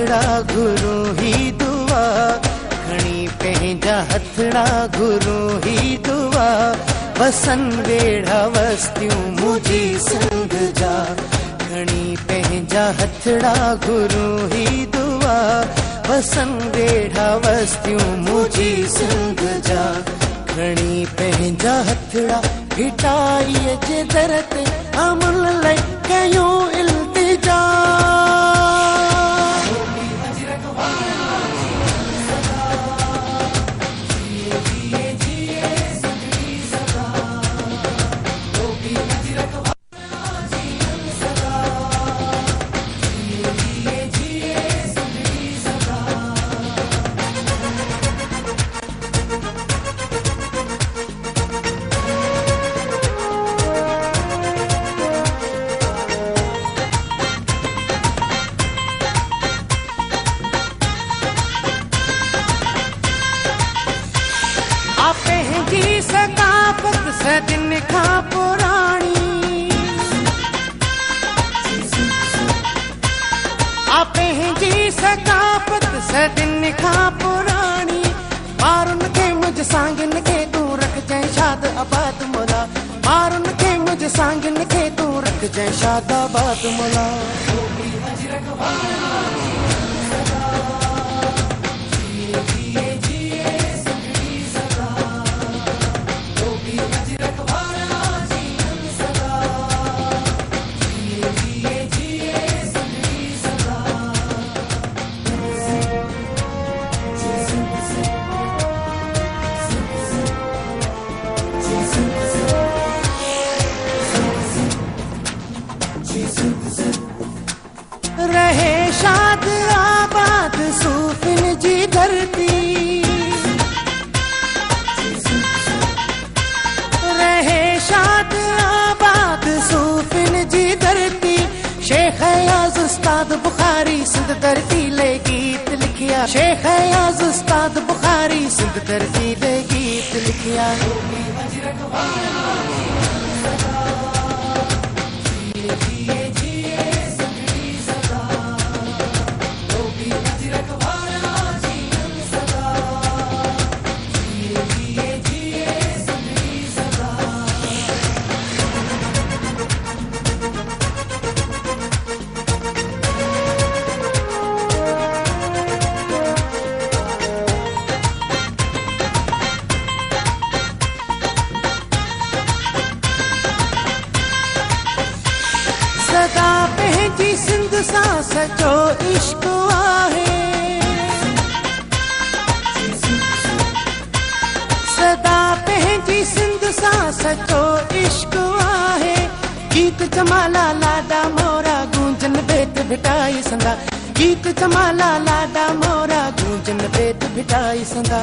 हथड़ा घुरूं ही दुआ, खणी पंहिंजा हथड़ा घुरूं ही दुआ, वसन वेड़ा वस्तियूं मुझी संग जा, खणी पंहिंजा हथड़ा घुरूं ही दुआ, वसन वेड़ा वस्तियूं मुझी संग जा, खणी पंहिंजा हथड़ा भिटाईअ जे दर ते अमल लाइ कयूं इल्तिजा। पंहिंजी सकाफ़त सदिन खां पुराणी, पंहिंजी सकाफ़त सदिन खां पुराणी, मारुनि खे मुंहिंजे सांगिन खे तूं रखजांइ शाद आबाद मोला, मारुनि खे मुंहिंजे सांगिन खे तूं रखजांइ शाद आबाद मोला। रहे शाद आबाद सूफिन जी धरती, रहे शाद आबाद सूफिन जी धरती, शेख अयाज़ उस्ताद बुखारी सिंध धरती ले गीत लिखिया, शेख अयाज़ उस्ताद बुखारी। 「 कारी सिंध धरती दे गीत लिखिया। सदा पंहिंजी सिंध सां सचो इश्क आहे, सदा पंहिंजी सिंध सां सचो इश्क आहे। गीत जमाला लाडा मोरा गूंजन बेत भिटाई संदा, गीत जमाला लाडा मोरा गूंजन बेत भिटाई संदा।